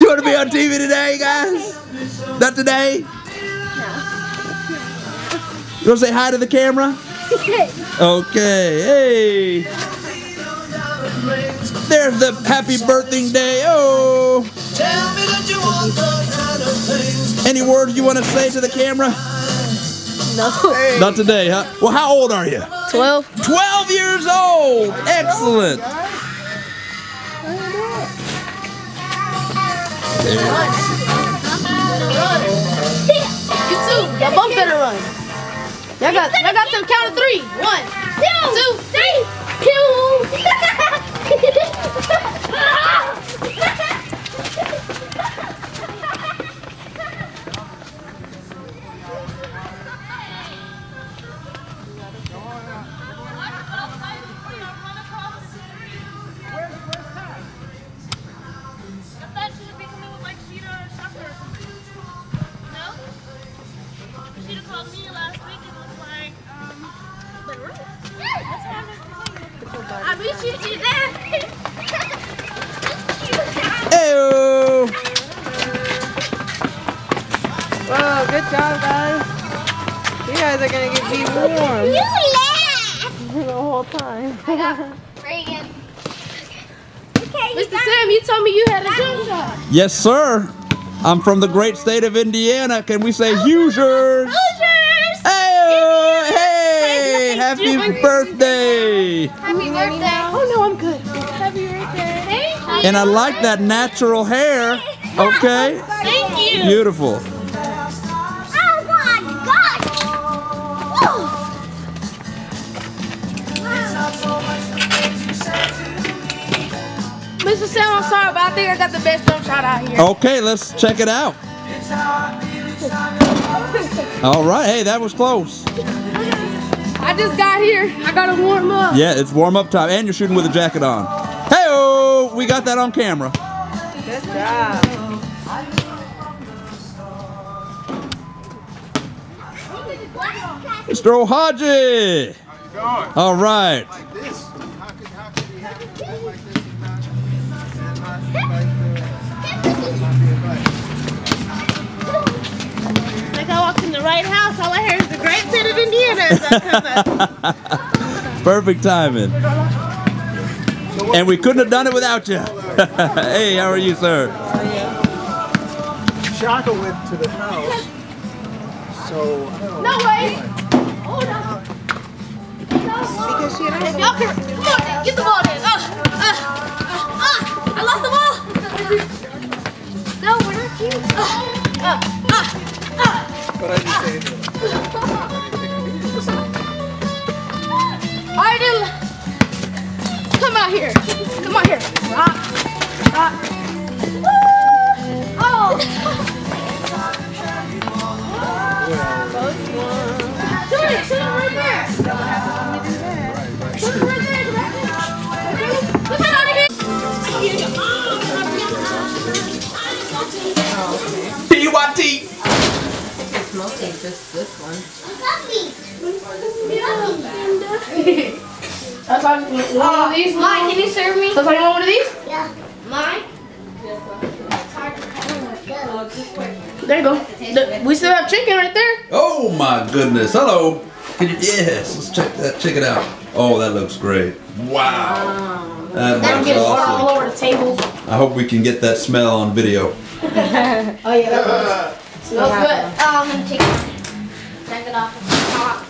gonna be on TV today, guys? Not today? You wanna say hi to the camera? Okay, hey. There's the happy birthday day. Oh. Any words you want to say to the camera? No. Not today, huh? Well, how old are you? 12. 12 years old. Excellent. You too. Y'all both better run. Y'all got some count of 3. 1, 2, 3. Pew. Hey-oh. Whoa, good job, guys. You guys are gonna get me warm. You laugh! The whole time. Reagan. Mr. Sam, you told me you had a jump shot. Yes, sir. I'm from the great state of Indiana. Can we say Hoosiers? Hoosiers! Hey! Hey! Happy birthday! Happy birthday! Oh no, I'm good. Happy birthday! Thank you! And I like that natural hair. Okay? Thank you! Beautiful. Oh my God! Whoa. Mr. Sam, I'm sorry, but I think I got the best jump shot out here. Okay, let's check it out. All right. Hey, that was close. I just got here. I gotta warm up. Yeah, it's warm-up time. And you're shooting with a jacket on. Hey-oh! We got that on camera. Good job. Mr. Ohaji! All right. Like I walked in the right house, all I hear is the great state of Indiana as I come up. Perfect timing. And we couldn't have done it without you. Hey, how are you, sir? Shaka went to the house, so I don't know. No way! Hold on. Because she had Y'all can, come on, then. Get the ball then. I lost the ball. No, we're not cute. But I didn't say anything. All right, then. Come out here. Come out here. Oh. Shoot it right there. Shoot it right there. Get out of here. P-Y-T. It's mostly just this one. That's all. One of these. Mine, can you serve me? So, you want one of these? Yeah. Mine? There you go. We still have chicken right there. Oh my goodness. Hello. Can you, yes, let's check that chicken out. Oh, that looks great. Wow. That I'm looks getting water all awesome. over the table. I hope we can get that smell on video. Oh yeah, that smells good. Oh, I'm gonna take it. Take it off. It's hot.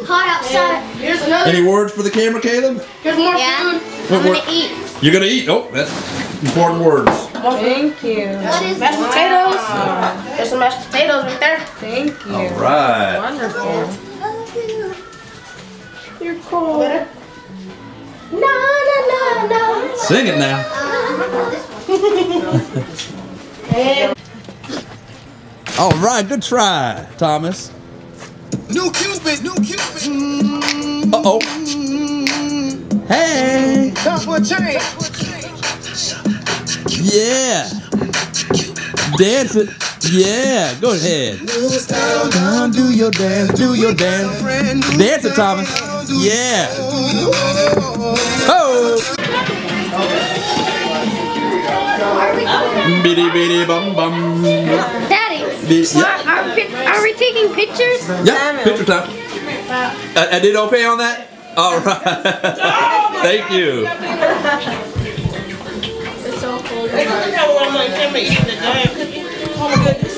Hot outside. Here's another. Any words for the camera, Caleb? Here's more Yeah. food. I'm gonna eat. You're gonna eat. Oh, that's important words. Thank you. What is Mashed potatoes. There's some mashed potatoes right there. Thank you. All right. Wonderful. You're cool. No, no, no, no. Sing it now. All right, good try, Thomas. New Cupid, new Cupid. Uh-oh. Hey. Time for a change. Yeah. Dance it. Yeah, go ahead. Down, do your dance, do your dance. Dance it, Thomas. Yeah. Oh. Bitty bitty bum bum. Daddy, Yeah, are we taking pictures? yeah. Picture time. I did okay on that. All right. Thank you. It's so cold. I want my camera eating the giant cookie. Oh my goodness.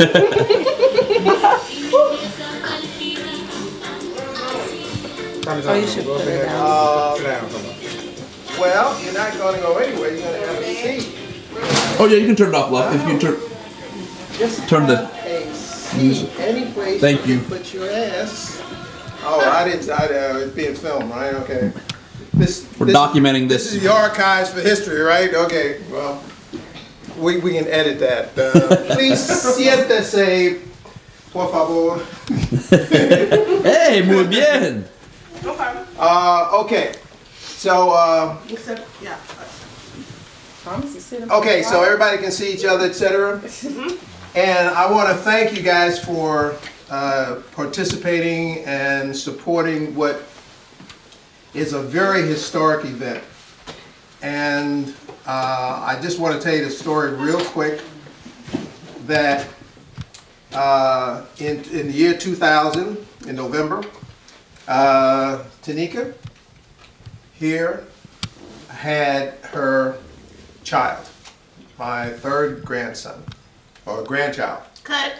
Oh, you should put it down. Well, you're not going to go anywhere. You're going to have a seat. Oh yeah, you can turn it off, love. If you turn. Just Turn the- have a seat. Any place Thank you. can put your ass. Oh, I didn't. It's being filmed, right? Okay. We're documenting This this. is the archives for history, right? Okay. Well, we can edit that. Please siéntese, por favor. Hey, muy bien. Okay. So. Except, yeah. Okay, so everybody can see each other, etc. And I want to thank you guys for participating and supporting what is a very historic event. And I just want to tell you the story real quick that in the year 2000, in November, Tanika here had her child, my third grandson, or grandchild. Cut.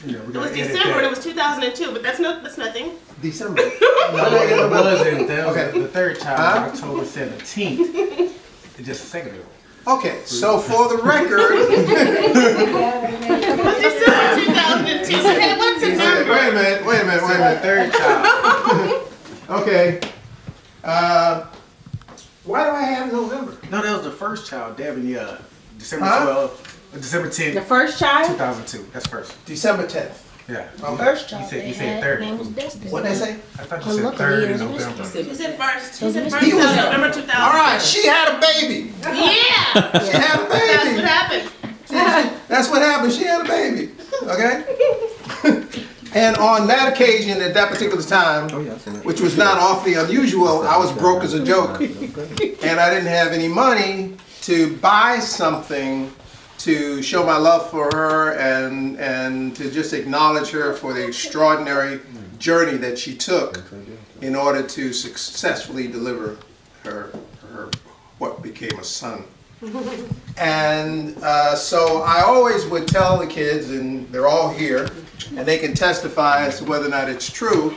Yeah, It was December. It was 2002, but that's nothing. December. No, it wasn't. That was Okay. the third child, October 17th. It's just a second ago. Okay, so for the record, It was December 2002. Okay, what's the number? wait a minute. Third child. Okay, why do I have November? No, that was the first child, Devin. Yeah, December Huh? 12th, December 10th, The first child? 2002. That's first. December 10th. Yeah. First You child said, they you said had, third. name was Destiny. What'd they say? I thought you said third in November. He said first. He He said was- first. He was- November 2000. All right, she had a baby. Yeah. She had a That's what baby. happened. That's what happened. She had a baby. Okay? And on that occasion, at that particular time, which was not awfully unusual, I was broke as a joke. And I didn't have any money to buy something to show my love for her and to just acknowledge her for the extraordinary journey that she took in order to successfully deliver her what became a son. And so I always would tell the kids, and they're all here, and they can testify as to whether or not it's true,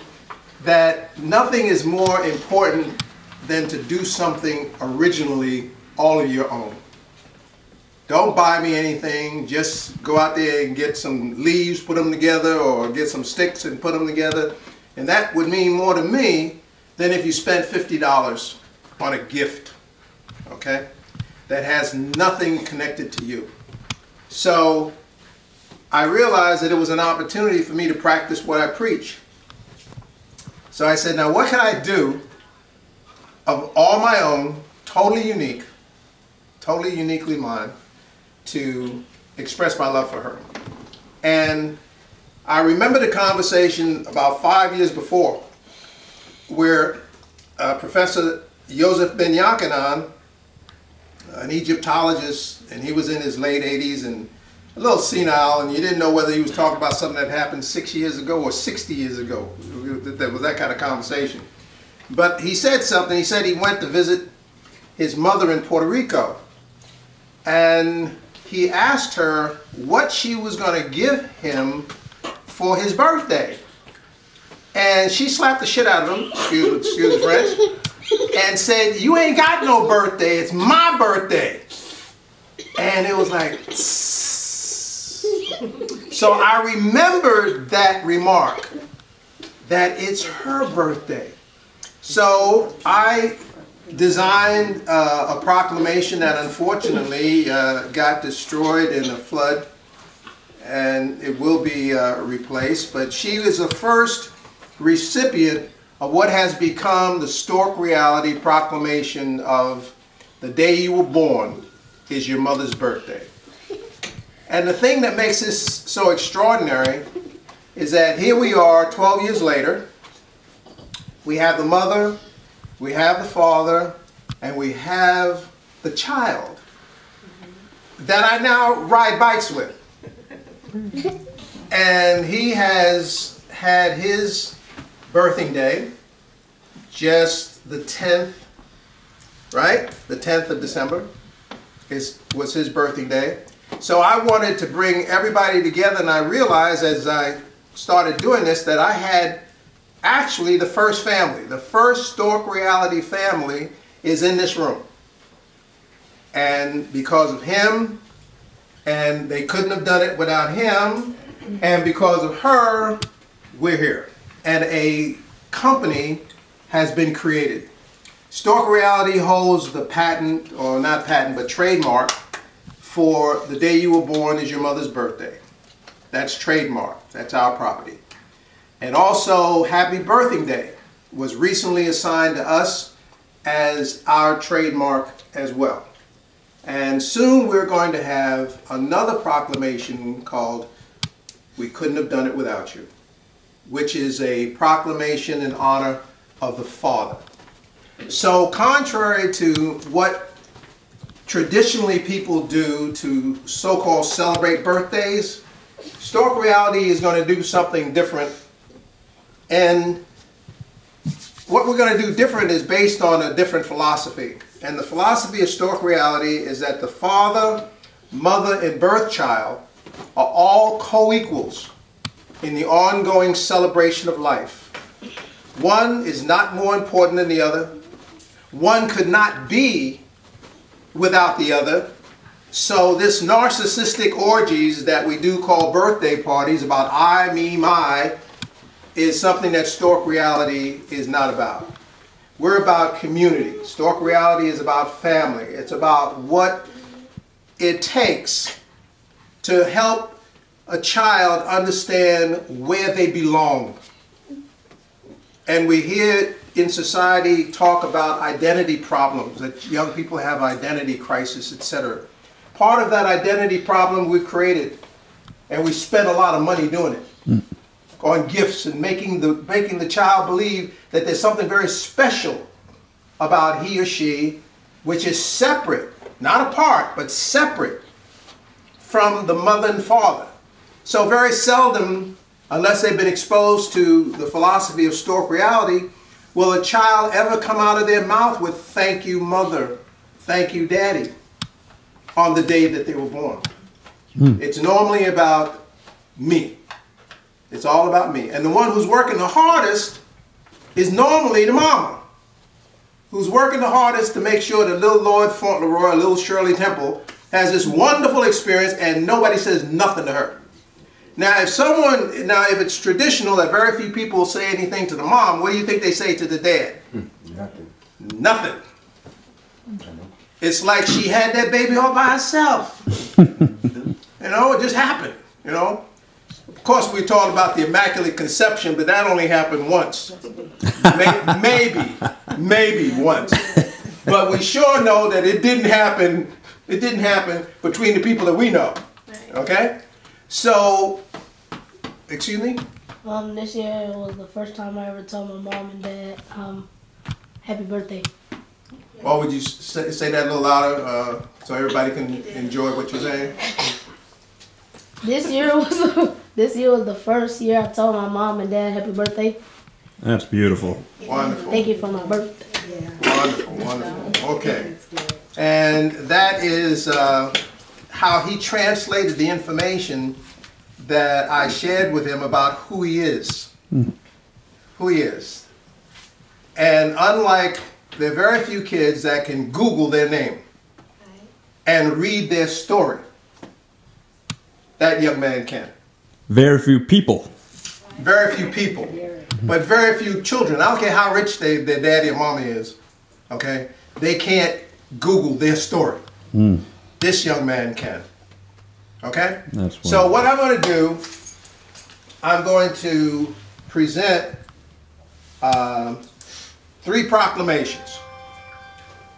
that nothing is more important than to do something originally all of your own. Don't buy me anything, just go out there and get some leaves, put them together, or get some sticks and put them together. And that would mean more to me than if you spent $50 on a gift, okay? That has nothing connected to you. So I realized that it was an opportunity for me to practice what I preach. So I said, now what can I do of all my own, totally uniquely mine, to express my love for her? And I remember the conversation about 5 years before where Professor Joseph Ben Yakinan, an Egyptologist, and he was in his late 80s and a little senile, and you didn't know whether he was talking about something that happened 6 years ago or 60 years ago. There was that kind of conversation. But he said something. He said he went to visit his mother in Puerto Rico, and he asked her what she was going to give him for his birthday. And she slapped the shit out of him, excuse the French, and said, "You ain't got no birthday, it's my birthday." And it was like, so I remembered that remark, that it's her birthday. So I designed a proclamation that unfortunately got destroyed in a flood, and it will be replaced. But she was the first recipient of what has become the Stork reality proclamation of the day you were born is your mother's birthday. And the thing that makes this so extraordinary is that here we are 12 years later. We have the mother, we have the father, and we have the child that I now ride bikes with. And he has had his birthing day just the 10th, right? The 10th of December was his birthing day. So I wanted to bring everybody together, and I realized as I started doing this that I had actually the first family. The first Stork Reality family is in this room. And because of him, and they couldn't have done it without him, and because of her, we're here. And a company has been created. Stork Reality holds the patent, or not patent, but trademark for the day you were born is your mother's birthday. That's trademark. That's our property. And also, Happy Birthing Day was recently assigned to us as our trademark as well. And soon we're going to have another proclamation called We Couldn't Have Done It Without You, which is a proclamation in honor of the Father. So contrary to what traditionally people do to so-called celebrate birthdays, Stork Reality is going to do something different. And what we're going to do different is based on a different philosophy. And the philosophy of Stork Reality is that the father, mother, and birth child are all co-equals in the ongoing celebration of life. One is not more important than the other. One could not be without the other. So this narcissistic orgies that we do call birthday parties about I, me, my, is something that Stork Reality is not about. We're about community. Stork Reality is about family. It's about what it takes to help a child understand where they belong. And we hear in society talk about identity problems, that young people have identity crisis, etc. Part of that identity problem we've created, and we spend a lot of money doing it, on gifts and making the child believe that there's something very special about he or she, which is separate, not apart, but separate from the mother and father. So very seldom, unless they've been exposed to the philosophy of Stork Reality, will a child ever come out of their mouth with thank you mother, thank you daddy, on the day that they were born. It's normally about me. It's all about me. And the one who's working the hardest is normally the mama, who's working the hardest to make sure that little Lord Fauntleroy, little Shirley Temple, has this wonderful experience and nobody says nothing to her. Now, if it's traditional that very few people say anything to the mom, what do you think they say to the dad? Nothing. Nothing. It's like she had that baby all by herself. You know, it just happened, you know. Of course, we talked about the Immaculate Conception, but that only happened once. Maybe once. But we sure know that it didn't happen between the people that we know. Okay? So, excuse me? This year was the first time I ever told my mom and dad, happy birthday. Well, would you say that a little louder so everybody can enjoy what you're saying? This year was the first year I told my mom and dad happy birthday. That's beautiful. Wonderful. Thank you for my birthday. Yeah. Wonderful, wonderful. Okay. And that is how he translated the information that I shared with him about who he is. Who he is. And unlike, there are very few kids that can Google their name and read their story. That young man can. Very few people. Very few people. But very few children. I don't care how rich their daddy or mommy is. Okay? They can't Google their story. This young man can. Okay? That's wonderful. So what I'm going to do, I'm going to present 3 proclamations.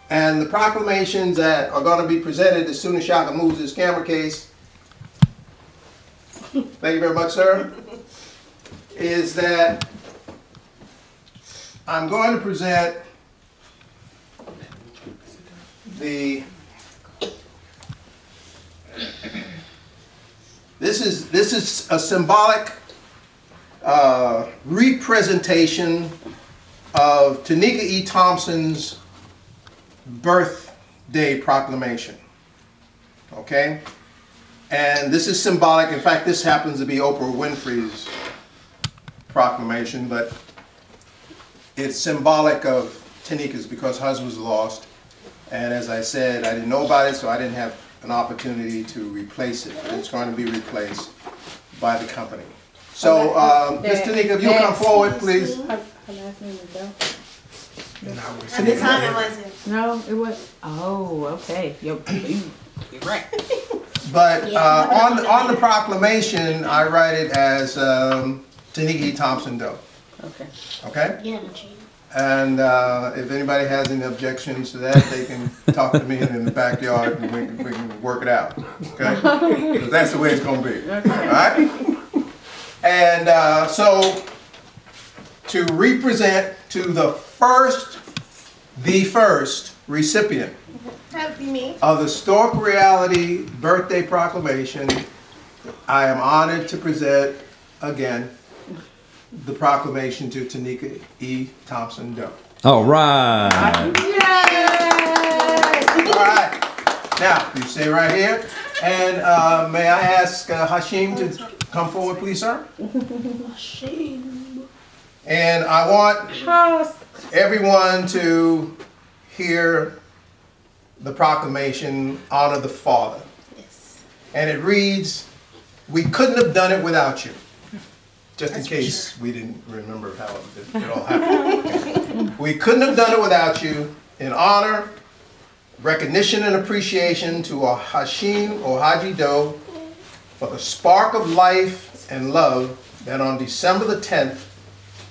And the proclamations that are going to be presented as soon as Shaka moves his camera case, thank you very much, sir, is that I'm going to present This is a symbolic representation of Tanika E. Thompson's birthday proclamation. Okay? And this is symbolic. In fact, this happens to be Oprah Winfrey's proclamation, but it's symbolic of Tanika's because hers was lost. And as I said, I didn't know about it, so I didn't have an opportunity to replace it. But it's going to be replaced by the company. So, Ms. Tanika, if you'll come forward, please. Her last name is Bell. At the time it wasn't. No, it was. Oh, okay. You're right. But on the proclamation, I write it as Tanika E. Thompson Doe. Okay. Okay? Yeah, And if anybody has any objections to that, they can talk to me in the backyard and we can work it out. Okay? Because that's the way it's going to be. Okay. All right? And so to represent to the first recipient That'd be me. of the Stork Reality Birthday Proclamation, I am honored to present again the proclamation to Tanika E. Thompson Doe. All right. All right. Now, you stay right here. And may I ask Hashim to come forward, please, sir? And I want everyone to hear the proclamation, honor the Father. Yes. And it reads, we couldn't have done it without you. Just in case we didn't remember how it all happened. We couldn't have done it without you. In honor, recognition, and appreciation to Hashim Ohaji Doe for the spark of life and love that on December the 10th,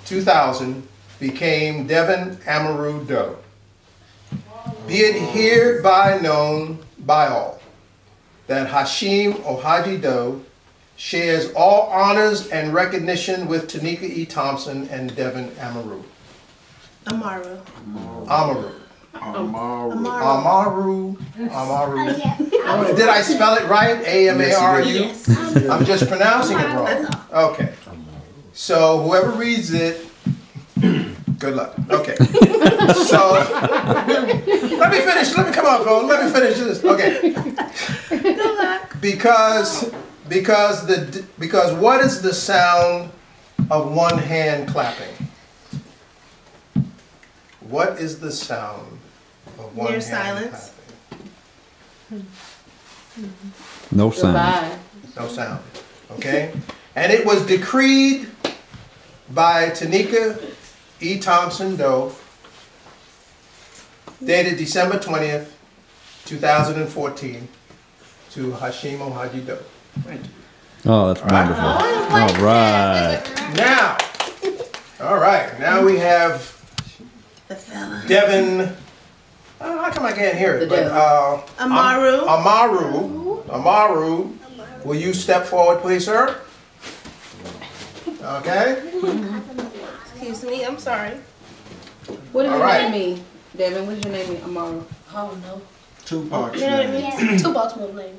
2000, became Devin Amaru Doe. Be it hereby known by all that Hashim Ohaji Doe shares all honors and recognition with Tanika E. Thompson and Devin Amaru. Amaru. Amaru. Amaru. Did I spell it right? A-M-A-R-U? Yes. I'm just pronouncing it wrong. Okay. So whoever reads it, good luck. Okay. So let me finish. Let me come on, folks. Let me finish this. Okay. Good luck. Because what is the sound of one hand clapping? What is the sound of one There's hand silence. clapping? No sound. Goodbye. No sound. Okay? And it was decreed by Tanika E. Thompson Doe, dated December 20th, 2014, to Hashim Ohaji Doe. Oh, that's wonderful. All right. Now we have The fella. Devin. How come I can't hear it? But, Amaru. Amaru, will you step forward, please, sir? Okay. Excuse me, I'm sorry. What does All your right. name mean, Devin? What does your name mean, Amaru? Oh no. Tupac. You know what I mean? Two Baltimore lady.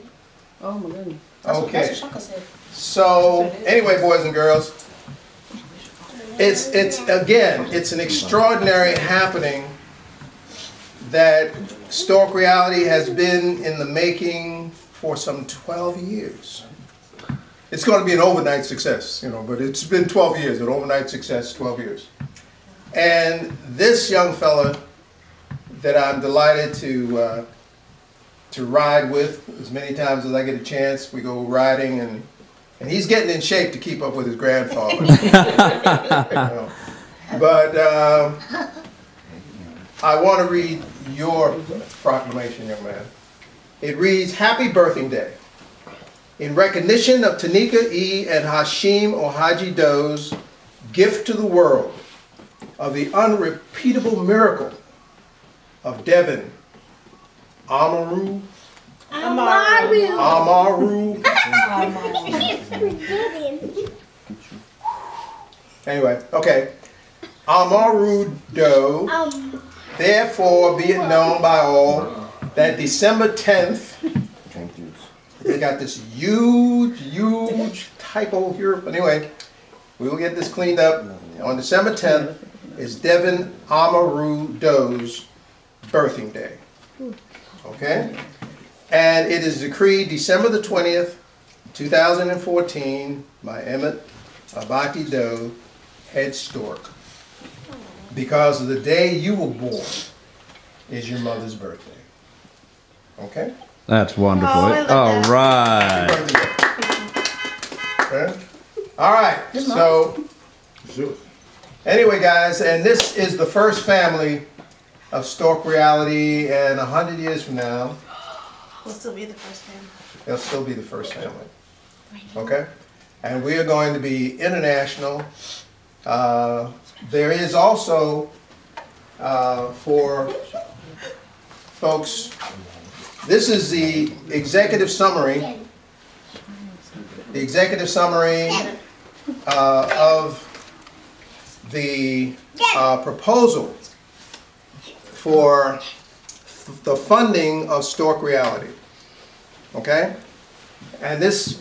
Oh my goodness. That's Okay. what Shaka said. So, anyway, boys and girls, it's an extraordinary happening that Stork Reality has been in the making for some 12 years. It's going to be an overnight success, but it's been 12 years, an overnight success, 12 years. And this young fella that I'm delighted to ride with as many times as I get a chance, we go riding, and he's getting in shape to keep up with his grandfather. But I want to read your proclamation, young man. It reads, Happy Birthing Day. In recognition of Tanika E. and Hashim Ohaji Doe's gift to the world of the unrepeatable miracle of Devin Amaru. Anyway, okay. Amaru Doe. Therefore, be it known by all that December 10th, we got this huge typo here, but anyway, we will get this cleaned up. On December 10th is Devin Amaru Doe's birthing day. Okay? And it is decreed December the 20th, 2014 by Emmett Abati Doe, head Stork. Because of the day you were born is your mother's birthday. Okay? That's wonderful. Oh, I love All that. right. Okay? All right, so anyway, guys, and this is the first family of Stork reality, and 100 years from now, We'll still be the first family. they'll still be the first family. Okay? And we are going to be international. There is also, for folks, this is the executive summary. The executive summary of the proposal for the funding of Stork Reality. Okay? And this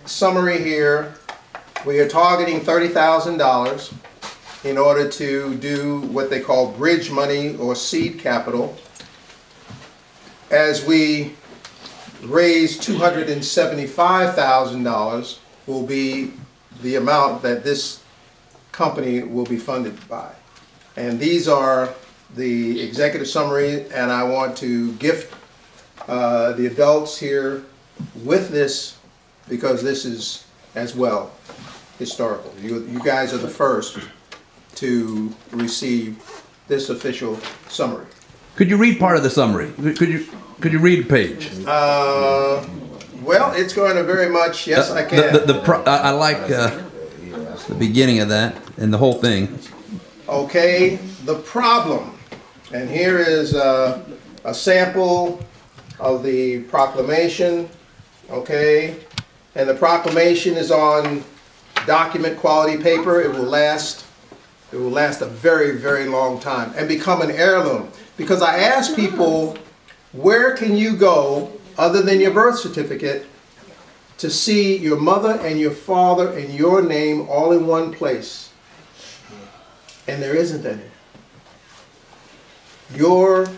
summary here, we are targeting $30,000 in order to do what they call bridge money or seed capital. As we raise $275,000 will be the amount that this company will be funded by. And these are the executive summary, and I want to gift the adults here with this because this is as well historical. You guys are the first to receive this official summary. Could you read part of the summary? Could you read a page? Well, it's going to very much, yes, I can. I like the beginning of that and the whole thing. Okay, the problem. And here is a sample of the proclamation, okay? And the proclamation is on document quality paper. It will last a very, very long time and become an heirloom. Because I ask people, where can you go other than your birth certificate to see your mother and your father and your name all in one place? And there isn't any. Your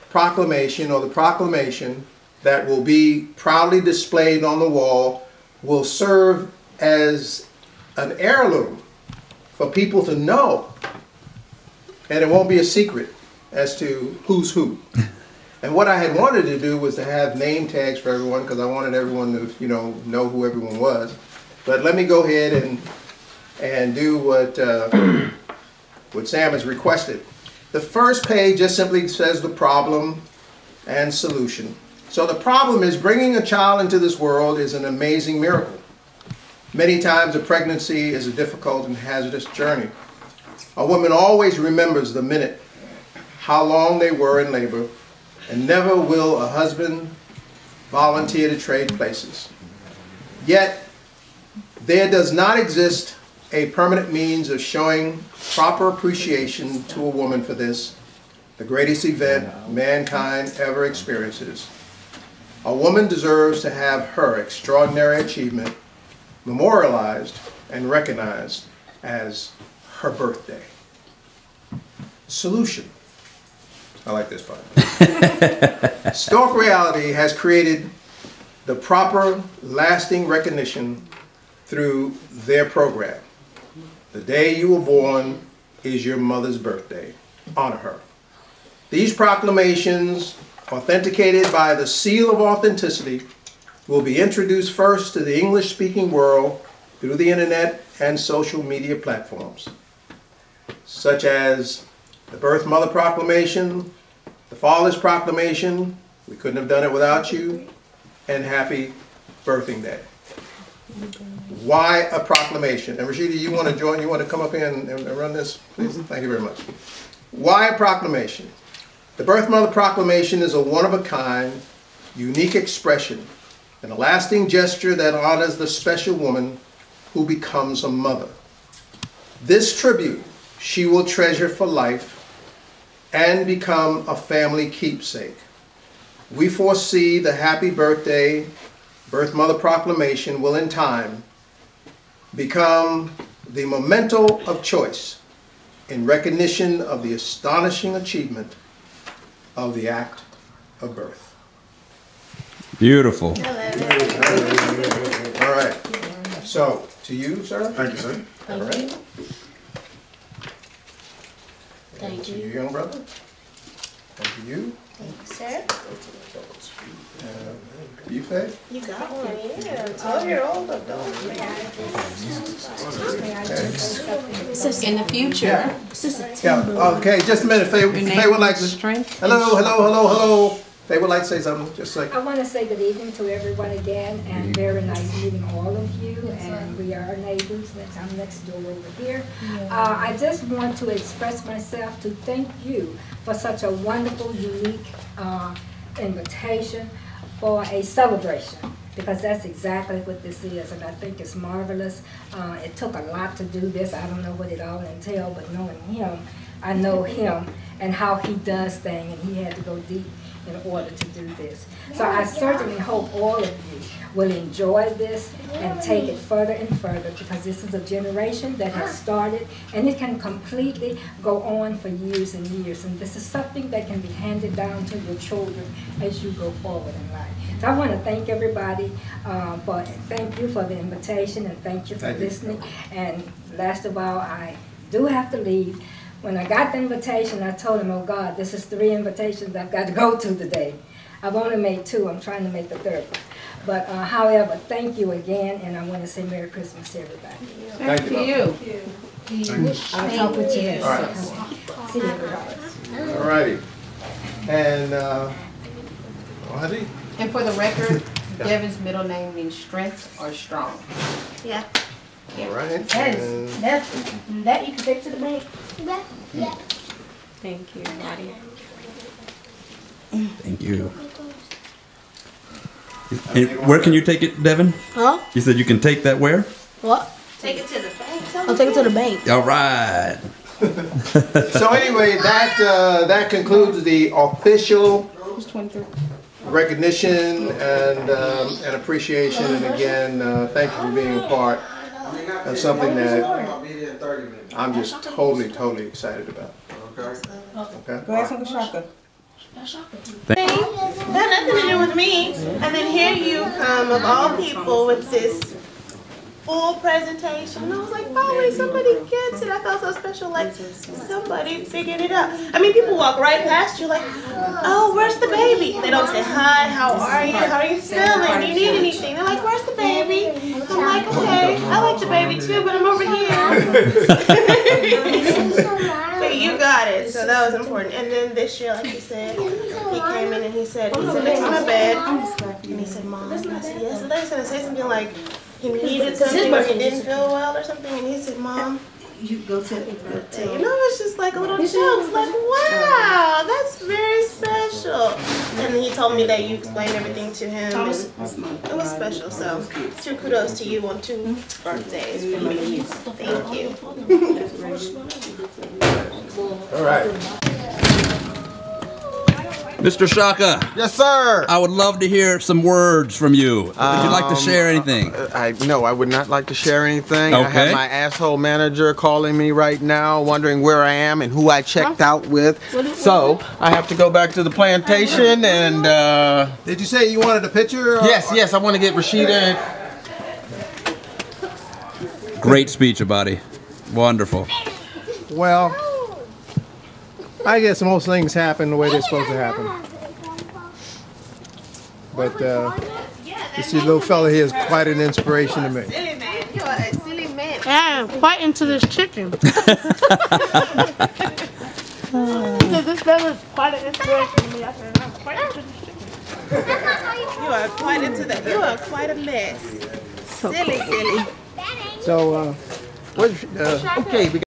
proclamation, or the proclamation that will be proudly displayed on the wall, will serve as an heirloom for people to know. And it won't be a secret as to who's who. And what I had wanted to do was to have name tags for everyone, because I wanted everyone to, know who everyone was. But let me go ahead and do what Sam has requested. The first page just simply says the problem and solution. So the problem is bringing a child into this world is an amazing miracle. Many times a pregnancy is a difficult and hazardous journey. A woman always remembers the minute, how long they were in labor, and never will a husband volunteer to trade places. Yet, there does not exist a permanent means of showing proper appreciation to a woman for this, the greatest event mankind ever experiences. A woman deserves to have her extraordinary achievement memorialized and recognized as her birthday. Solution. I like this part. Stork Reality has created the proper, lasting recognition through their program. The day you were born is your mother's birthday. Honor her. These proclamations, authenticated by the seal of authenticity, will be introduced first to the English-speaking world through the internet and social media platforms, such as the Birth Mother Proclamation, the Father's Proclamation, we couldn't have done it without you, and Happy Birthing Day. Why a proclamation? And Rashida, you want to join? You want to come up here and run this, please? Thank you very much. Why a proclamation? The Birth Mother Proclamation is a one-of-a-kind, unique expression and a lasting gesture that honors the special woman who becomes a mother. This tribute she will treasure for life and become a family keepsake. We foresee the Happy Birthday Birth Mother Proclamation will in time become the memento of choice in recognition of the astonishing achievement of the act of birth. Beautiful. All right. So, to you, sir. Thank you, sir. All right. Thank To you. you, young brother. And to you. Thank you, sir. You, Faye. You got one, yeah. 12-year-old adult. In the future. Yeah. Okay. Just a minute. Faye would like to. Hello. Faye would like to say something. Just like. I want to say good evening to everyone again, and very nice meeting all of you. And we are neighbors. I'm next door over here. I just want to express myself to thank you for such a wonderful, unique invitation for a celebration, because that's exactly what this is, and I think it's marvelous. It took a lot to do this. I don't know what it all entailed, but knowing him, I know him and how he does things, and he had to go deep in order to do this. So I certainly hope all of you will enjoy this and take it further and further, because this is a generation that has started, and it can completely go on for years and years. And this is something that can be handed down to your children as you go forward in life. So I want to thank everybody thank you for the invitation, and thank you for listening. And last of all, I do have to leave. When I got the invitation, I told him, oh God, this is 3 invitations I've got to go to today. I've only made 2. I'm trying to make the 3rd one. But however, thank you again, and I want to say Merry Christmas to everybody. Thank you. I'll talk with you next. All right. See you, everybody. All righty. And Ohaji. And for the record, Devin's middle name means strength or strong. Yeah. All right. That you can take to the bank. Thank you, Abati. Thank you. And where can you take it, Devin? Huh? You said you can take that where? What? Take it to the bank. I'll take it to the bank. All right. So anyway, that concludes the official recognition and appreciation. And again, thank you for being a part of something that I'm just totally excited about. Okay. Go ask Uncle Shaka. That had nothing to do with me. And then here you come, of all people, with this full presentation. And I was like, finally, somebody gets it. I felt so special, like somebody figured it out. I mean, people walk right past you like, oh, where's the baby? They don't say, hi, how are you? How are you feeling? Do you need anything? They're like, where's the baby? I'm like, okay, I like the baby too, but I'm over here. So you got it. So that was important. And then this year, like you said, he came in and he said next to my bed, and he said, Mom. And I said, yes. And they said, say something like, he needed something or he didn't feel well or something, and he said, Mom, you go to the birthday. You know, it's just like a little joke. It's like, wow, that's very special. And he told me that you explained everything to him. And it was special. So, 2 kudos to you on 2 birthdays for me. Thank you. All right. Mr. Shaka. Yes, sir. I would love to hear some words from you. Would you like to share anything? No, I would not like to share anything. Okay. I have my asshole manager calling me right now, wondering where I am and who I checked out with. So I have to go back to the plantation and. Did you say you wanted a picture? Yes, I want to get Rashida. Great speech, Abati. Wonderful. Well, I guess most things happen the way they're supposed to happen. But this little fella here is quite an inspiration to me. Silly man. You are a silly man. Yeah, I'm quite into this chicken. This fella's quite an inspiration to me. I said, I'm quite into this chicken. You are quite into that. You are quite a mess. Silly. So, okay.